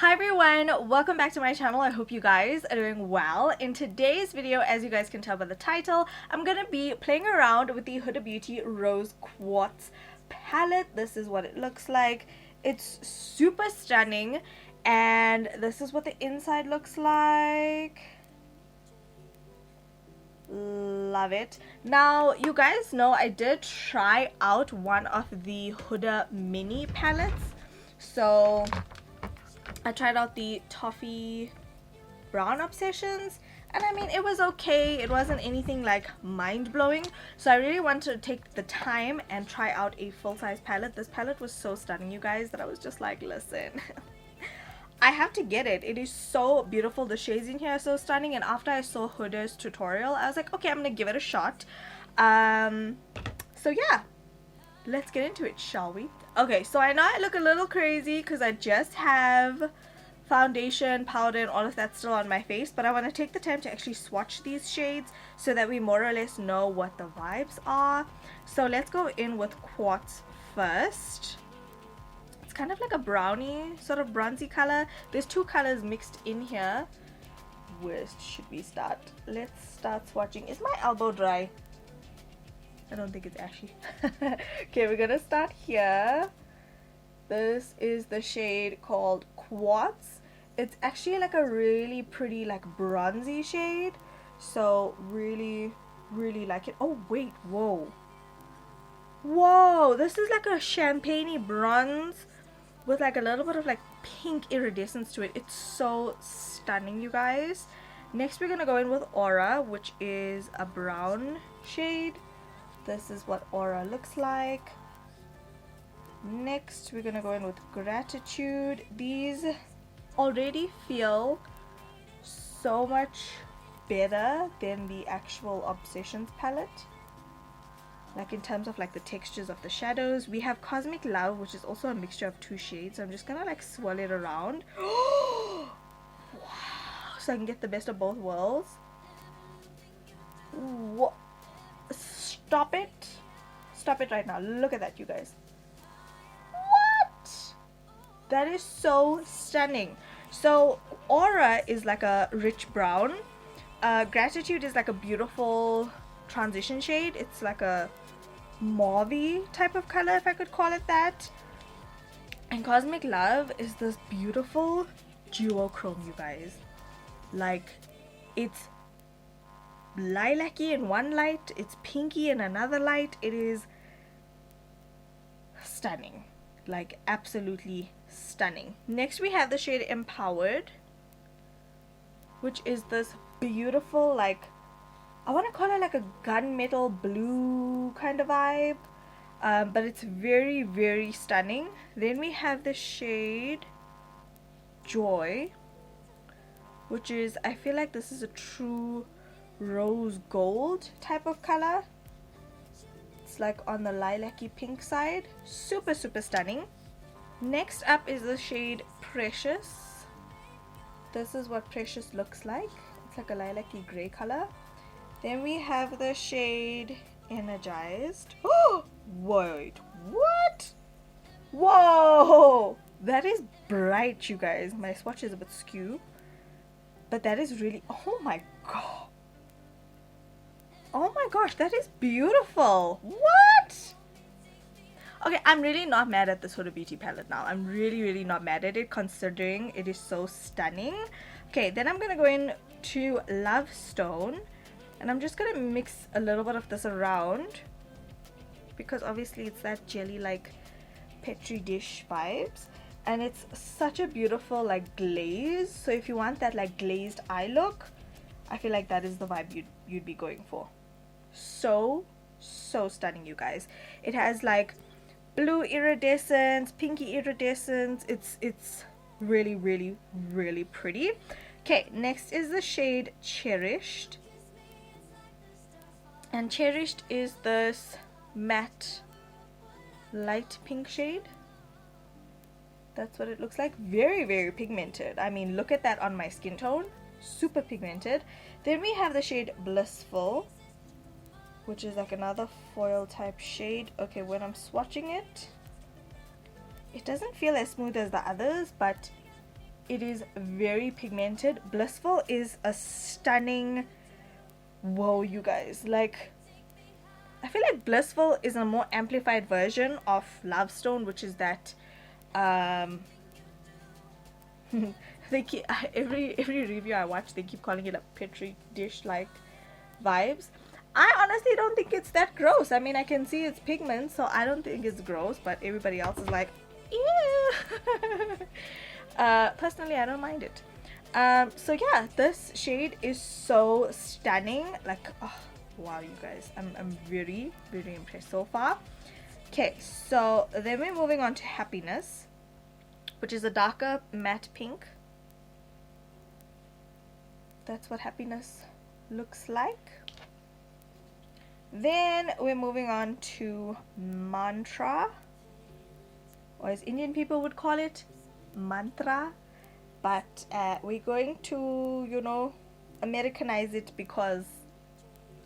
Hi everyone, welcome back to my channel. I hope you guys are doing well. In today's video, as you guys can tell by the title, I'm gonna be playing around with the Huda Beauty Rose Quartz palette. This is what it looks like. It's super stunning, and this is what the inside looks like. Love it. Now, you guys know I did try out one of the Huda mini palettes. So I tried out the Toffee Brown Obsessions, and I mean, it was okay. It wasn't anything like mind-blowing, so I really wanted to take the time and try out a full-size palette. This palette was so stunning, you guys, that I was just like, listen, I have to get it. It is so beautiful. The shades in here are so stunning, and after I saw Huda's tutorial, I was like, okay, I'm gonna give it a shot. So yeah, let's get into it, shall we? Okay, so I know I look a little crazy because I just have foundation, powder, and all of that still on my face, but I want to take the time to actually swatch these shades so that we more or less know what the vibes are. So let's go in with Quartz first. It's kind of like a brownie, sort of bronzy color. There's two colors mixed in here. Where should we start? Let's start swatching. Is my elbow dry? I don't think it's ashy. Okay, we're gonna start here. This is the shade called Quartz. It's actually like a really pretty like bronzy shade. So really like it. Oh wait, whoa. Whoa, this is like a champagne-y bronze with like a little bit of like pink iridescence to it. It's so stunning, you guys. Next we're gonna go in with Aura, which is a brown shade. This is what Aura looks like. Next, we're gonna go in with Gratitude. These already feel so much better than the actual Obsessions palette. Like in terms of like the textures of the shadows. We have Cosmic Love, which is also a mixture of two shades. So I'm just gonna like swirl it around. Wow! So I can get the best of both worlds. What? Stop it. Stop it right now. Look at that, you guys. What? That is so stunning. So Aura is like a rich brown. Gratitude is like a beautiful transition shade. It's like a mauvey type of color, if I could call it that. And Cosmic Love is this beautiful duochrome, you guys. Like, it's lilac-y in one light, it's pinky in another light. It is stunning, like absolutely stunning. Next we have the shade Empowered, which is this beautiful, like, I want to call it like a gunmetal blue kind of vibe, but it's very stunning. Then we have the shade Joy, which is, I feel like this is a true rose gold type of color. It's like on the lilac-y pink side. Super stunning. Next up is the shade Precious. This is what Precious looks like. It's like a lilac-y gray color. Then we have the shade Energized. Oh wait, what? Whoa, that is bright, you guys. My swatch is a bit skew, but that is really, oh my god. Oh my gosh, that is beautiful. What? Okay, I'm really not mad at this Huda Beauty palette now. I'm really not mad at it, considering it is so stunning. Okay, then I'm gonna go in to Love Stone, and I'm just gonna mix a little bit of this around because obviously it's that jelly like petri dish vibes, and it's such a beautiful like glaze. So if you want that like glazed eye look, I feel like that is the vibe you'd be going for. So stunning, you guys. It has like blue iridescence, pinky iridescence. It's really pretty. Okay, next is the shade Cherished, and Cherished is this matte light pink shade. That's what it looks like. Very pigmented. I mean, look at that on my skin tone. Super pigmented. Then we have the shade Blissful, which is like another foil type shade. Okay, when I'm swatching it, it doesn't feel as smooth as the others, but it is very pigmented. Blissful is a stunning, whoa you guys, like I feel like Blissful is a more amplified version of Lovestone, which is that they keep, every review I watch, they keep calling it a petri dish like vibes. I honestly don't think it's that gross. I mean, I can see it's pigment, so I don't think it's gross, but everybody else is like, ew. Personally, I don't mind it. So yeah, this shade is so stunning. Like, oh, wow, you guys, I'm very impressed so far. Okay, so then we're moving on to Happiness, which is a darker matte pink. That's what Happiness looks like. Then we're moving on to Mantra, or as Indian people would call it, Mantra, but we're going to, you know, Americanize it because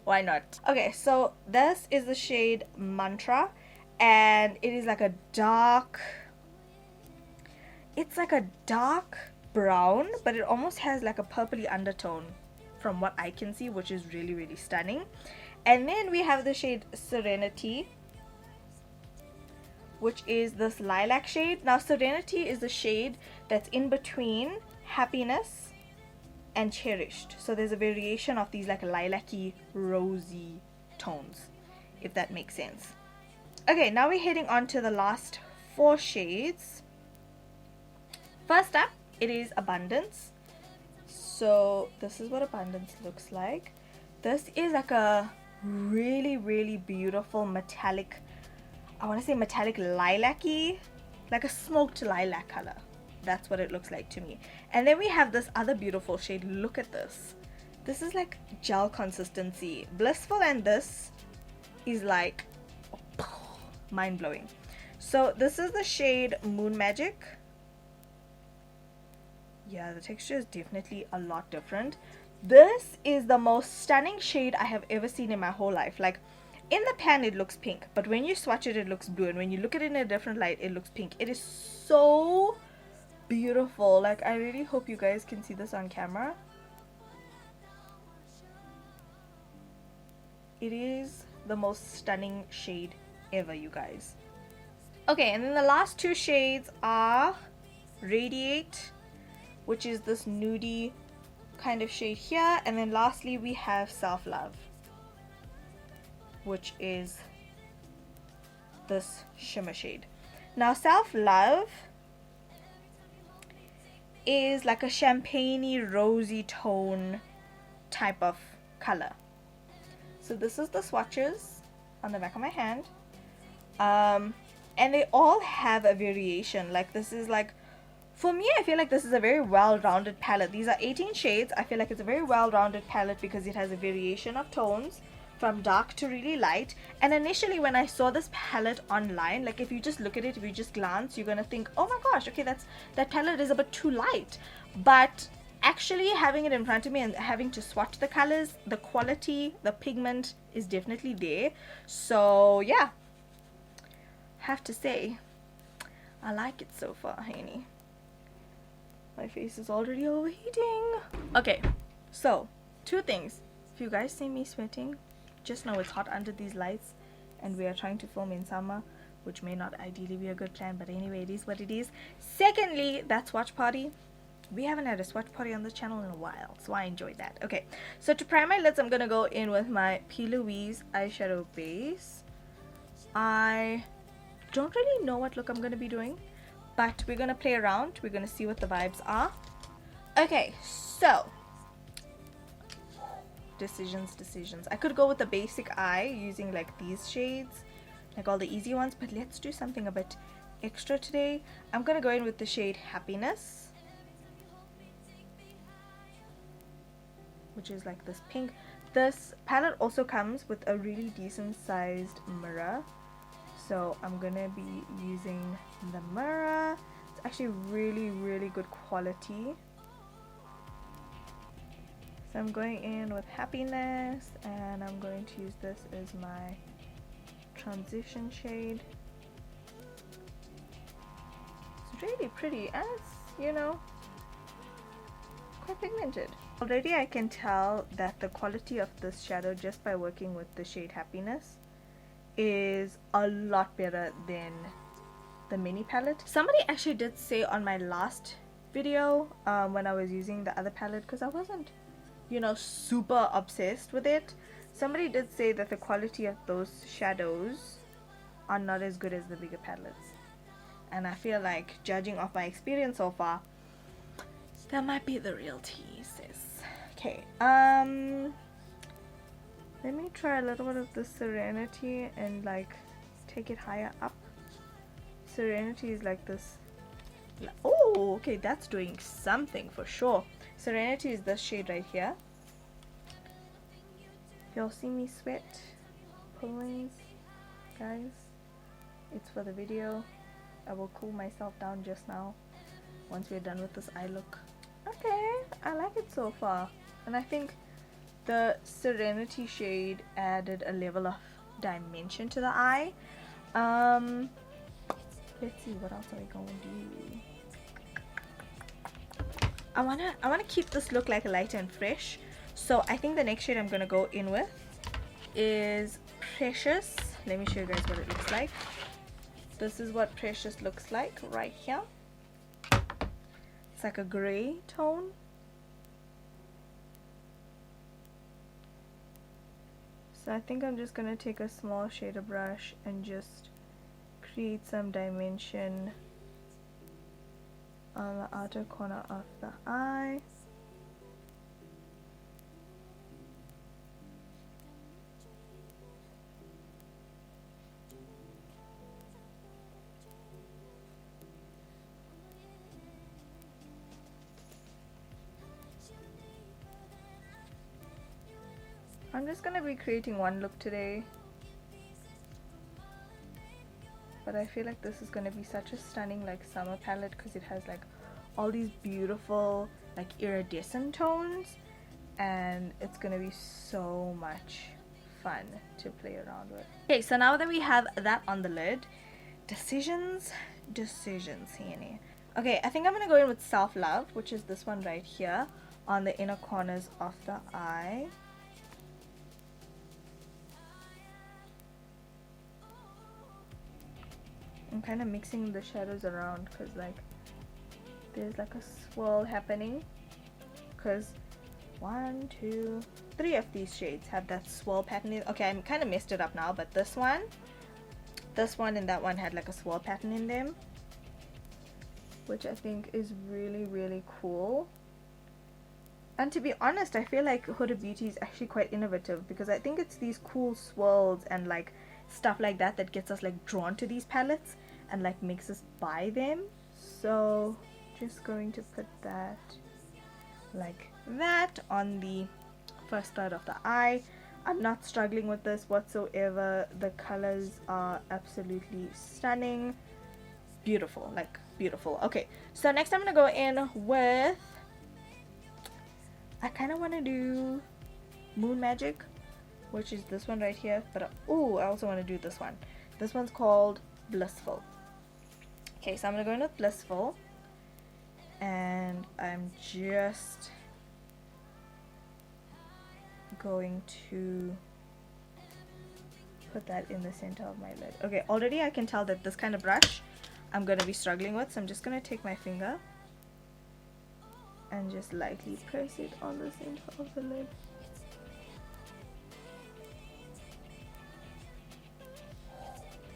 why not? Okay, so this is the shade Mantra, and it is like a dark, it's like a dark brown, but it almost has like a purpley undertone from what I can see, which is really stunning. And then we have the shade Serenity, which is this lilac shade. Now Serenity is the shade that's in between Happiness and Cherished, so there's a variation of these like lilac-y rosy tones, if that makes sense. Okay, now we're heading on to the last 4 shades. First up, it is Abundance. So this is what Abundance looks like. This is like a really beautiful metallic, I want to say metallic lilac-y, like a smoked lilac color. That's what it looks like to me. And then we have this other beautiful shade. Look at this. This is like gel consistency. Blissful and this is like mind-blowing. So this is the shade Moon Magic. Yeah, the texture is definitely a lot different. This is the most stunning shade I have ever seen in my whole life. Like, in the pan it looks pink, but when you swatch it, it looks blue, and when you look at it in a different light, it looks pink. It is so beautiful. Like, I really hope you guys can see this on camera. It is the most stunning shade ever, you guys. Okay, and then the last 2 shades are Radiate, which is this nudie kind of shade here, and then lastly we have Self Love, which is this shimmer shade. Now Self Love is like a champagne-y rosy tone type of color. So this is the swatches on the back of my hand, and they all have a variation. Like, this is like, for me, I feel like this is a very well-rounded palette. These are 18 shades. I feel like it's a very well-rounded palette because it has a variation of tones from dark to really light. And initially when I saw this palette online, like, if you just look at it, if you just glance, you're gonna think, oh my gosh, okay, that palette is a bit too light. But actually having it in front of me and having to swatch the colors, the quality, the pigment is definitely there. So yeah, have to say I like it so far, honey. My face is already overheating. Okay, so 2 things. If you guys see me sweating, just know it's hot under these lights, and we are trying to film in summer, which may not ideally be a good plan, but anyway, it is what it is. Secondly, that swatch party. We haven't had a swatch party on this channel in a while, so I enjoyed that. Okay, so to prime my lids, I'm gonna go in with my P. Louise eyeshadow base. I don't really know what look I'm gonna be doing, but we're gonna play around. We're gonna see what the vibes are. Okay, so decisions. I could go with the basic eye using like these shades, like all the easy ones, but let's do something a bit extra today. I'm gonna go in with the shade Happiness, which is like this pink. This palette also comes with a really decent sized mirror, so I'm gonna be using the mirror. It's actually really good quality. So I'm going in with Happiness, and I'm going to use this as my transition shade. It's really pretty, and it's, you know, quite pigmented. Already I can tell that the quality of this shadow, just by working with the shade Happiness, is a lot better than the mini palette. Somebody actually did say on my last video when I was using the other palette, because I wasn't, you know, super obsessed with it, somebody did say that the quality of those shadows are not as good as the bigger palettes. And I feel like, judging off my experience so far, that might be the real tea, sis. Okay, let me try a little bit of the Serenity and like take it higher up. Serenity is like this. Oh, okay, that's doing something for sure. Serenity is this shade right here. Y'all see me sweat, pulling, guys? It's for the video. I will cool myself down just now once we're done with this eye look. Okay, I like it so far, and I think the Serenity shade added a level of dimension to the eye. Let's see, what else are we going to do? I wanna keep this look like light and fresh, so I think the next shade I'm gonna go in with is Precious. Let me show you guys what it looks like. This is what Precious looks like right here. It's like a gray tone. So I think I'm just gonna take a small shader brush and just create some dimension on the outer corner of the eye. I'm just gonna be creating one look today, but I feel like this is gonna be such a stunning like summer palette because it has like all these beautiful like iridescent tones, and it's gonna be so much fun to play around with. Okay, so now that we have that on the lid, decisions here. Okay, I think I'm gonna go in with Self Love, which is this one right here on the inner corners of the eye. I'm kind of mixing the shadows around because like there's like a swirl happening, because 1, 2, 3 of these shades have that swirl pattern. Okay, I kind of messed it up now, but this one and that one had like a swirl pattern in them, which I think is really, really cool. And to be honest, I feel like Huda Beauty is actually quite innovative, because I think it's these cool swirls and like stuff like that that gets us like drawn to these palettes and like makes us buy them. So just going to put that like that on the first third of the eye. I'm not struggling with this whatsoever. The colors are absolutely stunning, beautiful, like beautiful. Okay, so next I'm gonna go in with, I kind of want to do Moon Magic, which is this one right here, but oh, I also want to do this one. This one's called Blissful. Okay, so I'm gonna go in with Blissful, and I'm just going to put that in the center of my lid. Okay, already I can tell that this kind of brush I'm gonna be struggling with, so I'm just gonna take my finger and just lightly press it on the center of the lid.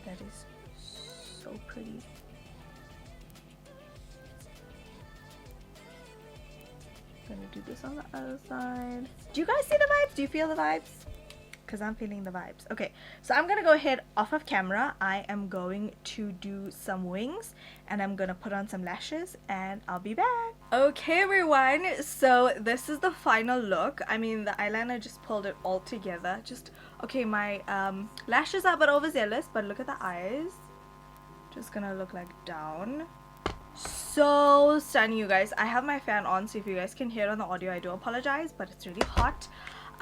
That is so pretty. Gonna do this on the other side. Do you guys see the vibes? Do you feel the vibes? Because I'm feeling the vibes. Okay, so I'm gonna go ahead off of camera. I am going to do some wings, and I'm gonna put on some lashes, and I'll be back. Okay everyone, so this is the final look. I mean, the eyeliner just pulled it all together. Just okay, my lashes are a bit overzealous, but look at the eyes. Just gonna look like down. So stunning, you guys. I have my fan on, so if you guys can hear on the audio, I do apologize, but it's really hot.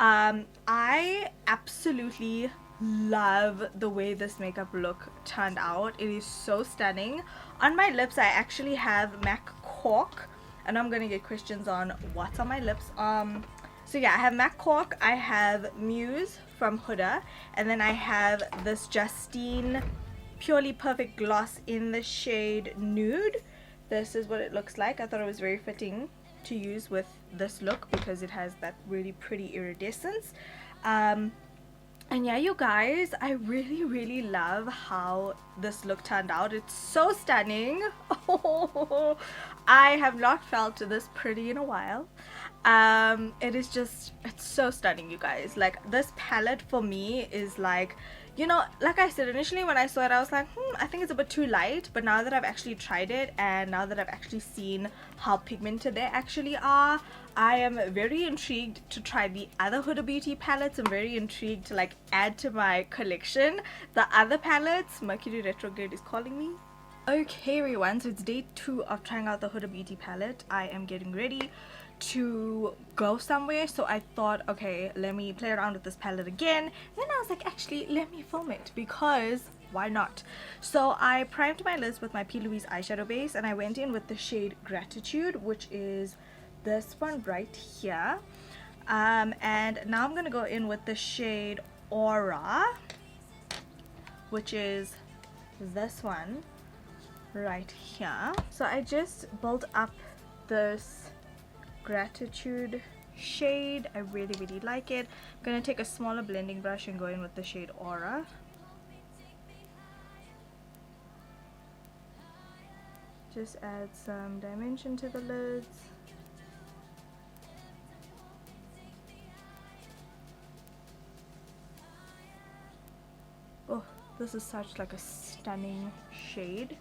I absolutely love the way this makeup look turned out. It is so stunning. On my lips I actually have MAC Cork. and I'm gonna get questions on what's on my lips. So yeah, I have MAC Cork, I have Muse from Huda, and then I have this Justine Purely Perfect Gloss in the shade Nude. This is what it looks like. I thought it was very fitting to use with this look because it has that really pretty iridescence. And yeah, you guys, I really love how this look turned out. It's so stunning. Oh, I have not felt this pretty in a while. It is just, it's so stunning, you guys. Like, this palette for me is like, you know, like I said, initially when I saw it, I was like, I think it's a bit too light. But now that I've actually tried it, and now that I've actually seen how pigmented they actually are, I am very intrigued to try the other Huda Beauty palettes. I'm very intrigued to like add to my collection the other palettes. Mercury retrograde is calling me. Okay everyone, so it's day 2 of trying out the Huda Beauty palette. I am getting ready to go somewhere, so I thought, okay, let me play around with this palette again. Then I was like, actually let me film it, because why not? So I primed my lids with my P. Louise eyeshadow base, and I went in with the shade Gratitude, which is this one right here. And now I'm gonna go in with the shade Aura, which is this one right here. So I just built up this Gratitude shade. I really like it. I'm gonna take a smaller blending brush and go in with the shade Aura. Just add some dimension to the lids. Oh, this is such like a stunning shade.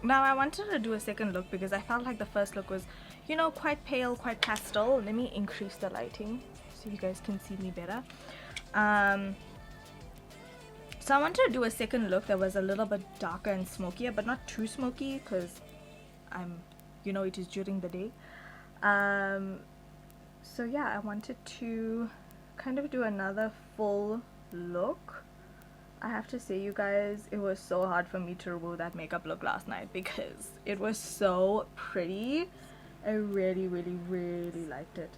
Now I wanted to do a second look because I felt like the first look was, you know, quite pale, quite pastel. Let me increase the lighting so you guys can see me better. So I wanted to do a second look that was a little bit darker and smokier, but not too smoky because you know, it is during the day. So yeah, I wanted to kind of do another full look. I have to say, you guys, it was so hard for me to remove that makeup look last night because it was so pretty. I really liked it.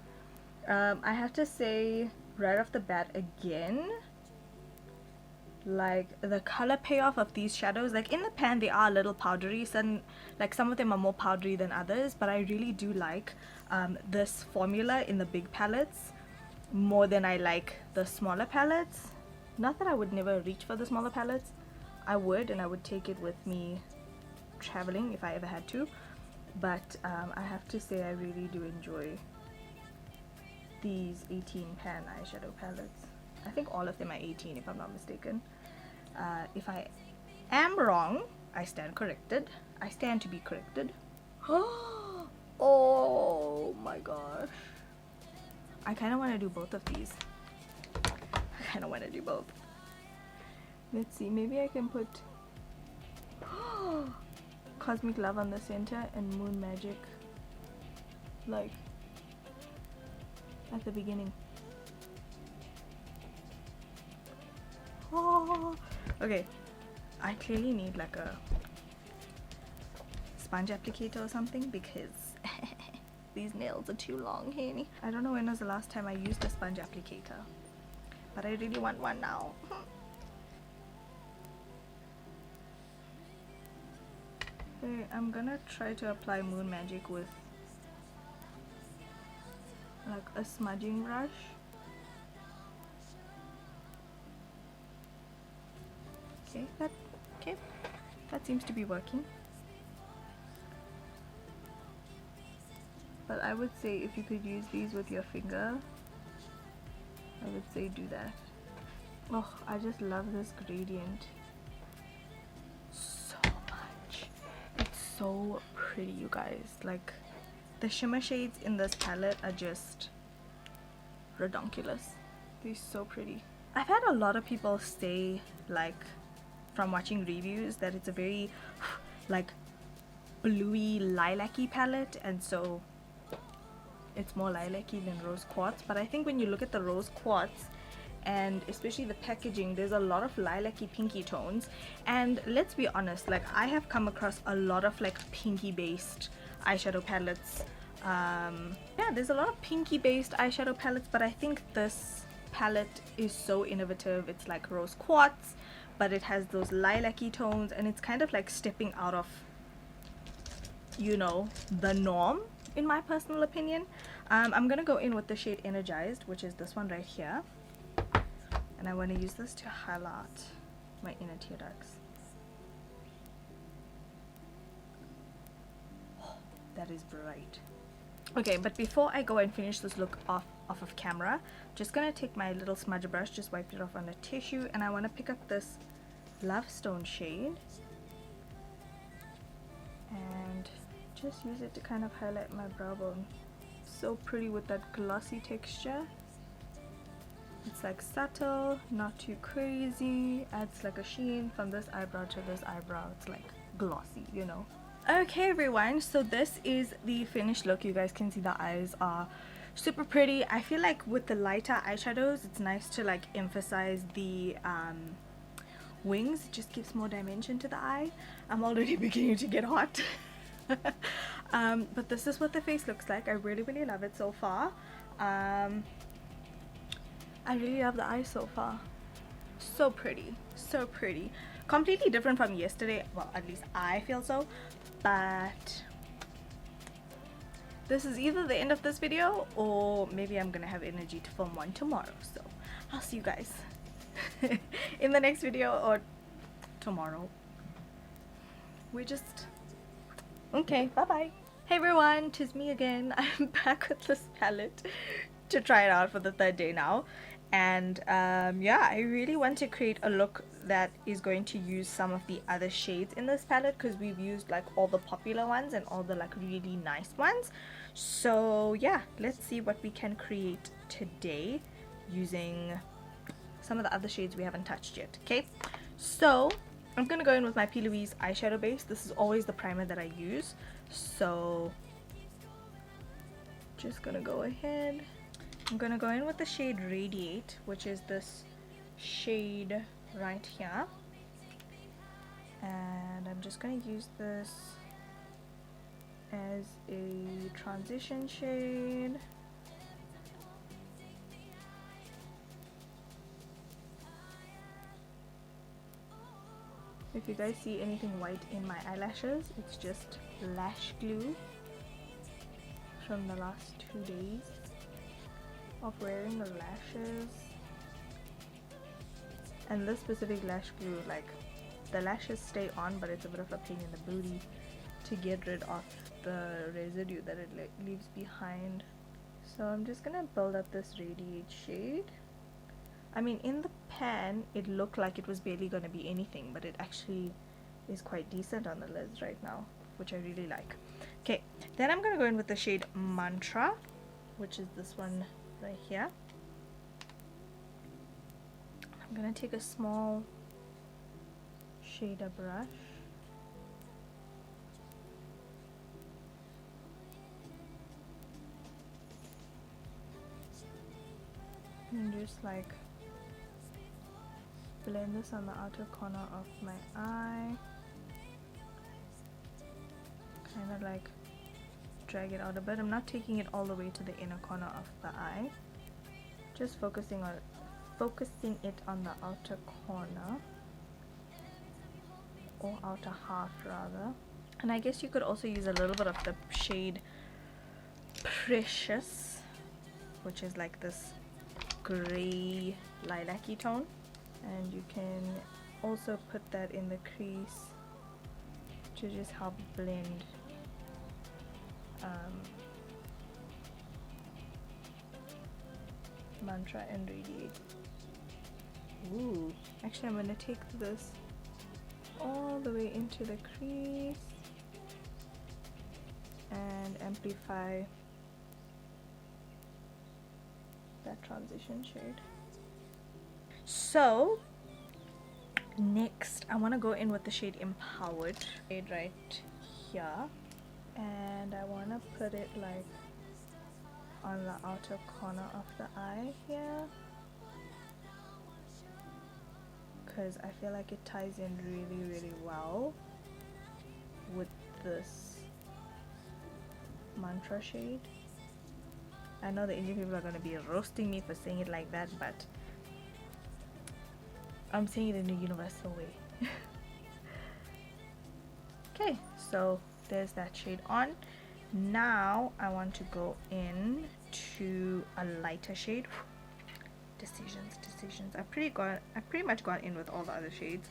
I have to say right off the bat again, like the color payoff of these shadows, like in the pan they are a little powdery, some of them are more powdery than others, but I really do like this formula in the big palettes more than I like the smaller palettes. Not that I would never reach for the smaller palettes. I would, and I would take it with me traveling if I ever had to. But I have to say I really do enjoy these 18 pan eyeshadow palettes. I think all of them are 18 if I'm not mistaken. If I am wrong, I stand corrected. I stand to be corrected. Oh my gosh. I kind of want to do both of these. I kind of want to do both. Let's see, maybe I can put Cosmic Love on the center and Moon Magic like at the beginning. Oh, okay, I clearly need like a sponge applicator or something because these nails are too long, honey. I don't know when was the last time I used a sponge applicator, but I really want one now. Okay, I'm gonna try to apply Moon Magic with like a smudging brush. Okay, that seems to be working. But I would say if you could use these with your finger, I would say do that. Oh, I just love this gradient so much. It's so pretty, you guys. Like, the shimmer shades in this palette are just redonkulous. They're so pretty. I've had a lot of people say, like, from watching reviews, that it's a very like bluey lilac-y palette, and so it's more lilac-y than Rose Quartz. But I think when you look at the Rose Quartz and especially the packaging, there's a lot of lilac-y pinky tones, and let's be honest, like I have come across a lot of like pinky based eyeshadow palettes. Yeah, there's a lot of pinky based eyeshadow palettes, but I think this palette is so innovative. It's like rose quartz, but it has those lilac-y tones, and it's kind of like stepping out of, you know, the norm in my personal opinion. I'm gonna go in with the shade Energized, which is this one right here, and I want to use this to highlight my inner tear ducts. Oh, that is bright. Okay, but before I go and finish this look off of camera, just gonna take my little smudge brush, just wipe it off on a tissue, and I want to pick up this Love Stone shade and just use it to kind of highlight my brow bone. So pretty with that glossy texture. It's like subtle, not too crazy, adds like a sheen from this eyebrow to this eyebrow. It's like glossy, you know. Okay everyone, so this is the finished look. You guys can see the eyes are super pretty. I feel like with the lighter eyeshadows, it's nice to like emphasize the wings. It just gives more dimension to the eye. I'm already beginning to get hot. But this is what the face looks like. I really love it so far. I really love the eyes so far. So pretty, so pretty. Completely different from yesterday, well, at least I feel so. But this is either the end of this video, or maybe I'm gonna have energy to film one tomorrow. So I'll see you guys in the next video, or tomorrow. We're just okay, bye bye. Hey everyone, 'tis me again. I'm back with this palette to try it out for the third day now. And yeah, I really want to create a look that is going to use some of the other shades in this palette, because we've used like all the popular ones and all the like really nice ones. So yeah, let's see what we can create today using some of the other shades we haven't touched yet. Okay, so I'm gonna go in with my P. Louise eyeshadow base. This is always the primer that I use, so just gonna go ahead. I'm gonna go in with the shade Radiate, which is this shade right here, and I'm just gonna use this as a transition shade. If you guys see anything white in my eyelashes, it's just lash glue from the last 2 days of wearing the lashes. And this specific lash glue, like, the lashes stay on, but it's a bit of a pain in the booty to get rid of the residue that it leaves behind. So I'm just gonna build up this Radiate shade. I mean, in the pan it looked like it was barely gonna be anything, but it actually is quite decent on the lids right now, which I really like. Okay, then I'm gonna go in with the shade Mantra, which is this one right here. I'm gonna take a small shader brush and just like blend this on the outer corner of my eye, kind of like drag it out a bit. I'm not taking it all the way to the inner corner of the eye, just focusing it on the outer corner, or outer half rather. And I guess you could also use a little bit of the shade Precious, which is like this gray lilac-y tone, and you can also put that in the crease to just help blend Mantra and Radiate. Ooh, actually I'm gonna take this all the way into the crease and amplify that transition shade. So next I want to go in with the shade Empowered shade right here, and I want to put it like on the outer corner of the eye here, because I feel like it ties in really well with this Mantra shade. I know the Indian people are going to be roasting me for saying it like that, but I'm saying it in a universal way. Okay, so there's that shade on. Now I want to go in to a lighter shade. Decisions. I've pretty much gone in with all the other shades.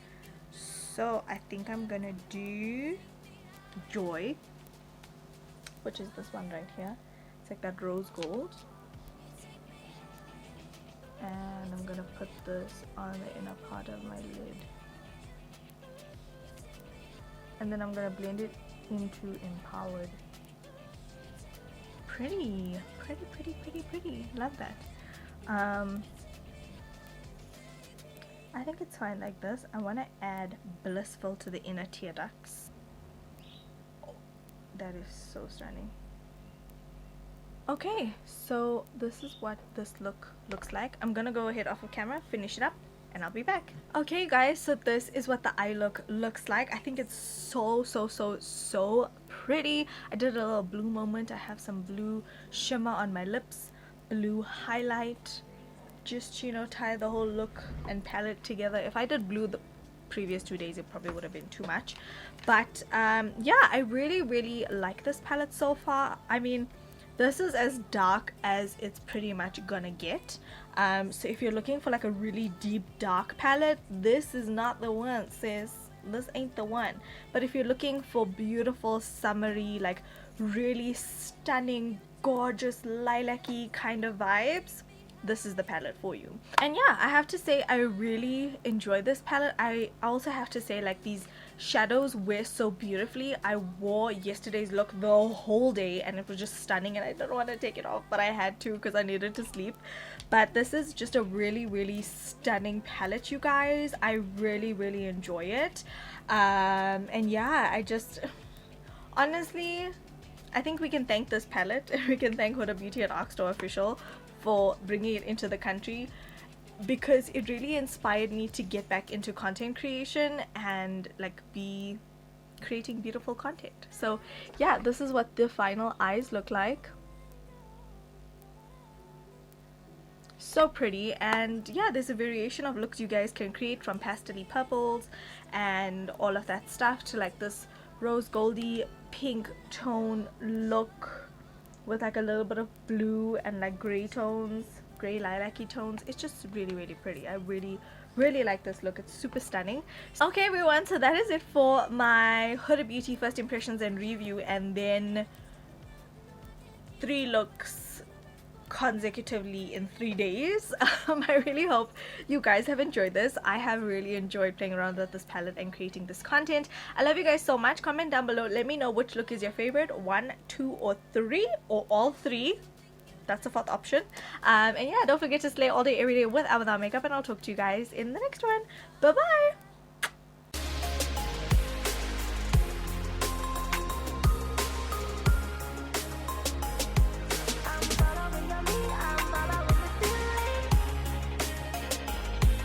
So I think I'm gonna do Joy, which is this one right here. It's like that rose gold. And I'm gonna put this on the inner part of my lid. And then I'm gonna blend it into Empowered. Pretty. Love that. I think it's fine like this. I want to add Blissful to the inner tear ducts. Oh, that is so stunning. Okay, so this is what this looks like. I'm gonna go ahead off of camera, finish it up, and I'll be back. Okay guys, so this is what the eye look looks like. I think it's so pretty. I did a little blue moment. I have some blue shimmer on my lips, blue highlight, just, you know, tie the whole look and palette together. If I did blue the previous 2 days, it probably would have been too much, but yeah, I really like this palette so far. I mean, this is as dark as it's pretty much gonna get. So if you're looking for like a really deep dark palette, this is not the one, sis. This ain't the one. But if you're looking for beautiful summery, like really stunning, gorgeous, lilac-y kind of vibes, this is the palette for you. And yeah, I have to say I really enjoy this palette. I also have to say, like, these shadows wear so beautifully. I wore yesterday's look the whole day and it was just stunning, and I didn't want to take it off, but I had to because I needed to sleep. But this is just a really stunning palette, you guys. I really enjoy it. And yeah, I just honestly, I think we can thank this palette. We can thank Huda Beauty and Arc Store Official for bringing it into the country, because it really inspired me to get back into content creation and like be creating beautiful content. So yeah, this is what the final eyes look like. So pretty. And yeah, there's a variation of looks you guys can create, from pastel-y purples and all of that stuff to like this rose goldy pink tone look with like a little bit of blue and like gray tones, gray lilac-y tones. It's just really pretty. I really like this look. It's super stunning. Okay everyone, so that is it for my Huda Beauty first impressions and review, and then 3 looks consecutively in 3 days. I really hope you guys have enjoyed this. I have really enjoyed playing around with this palette and creating this content. I love you guys so much. Comment down below, let me know which look is your favorite, 1, 2 or 3, or all 3. That's the 4th option. And yeah, don't forget to slay all day every day with or without makeup, and I'll talk to you guys in the next one. Bye bye.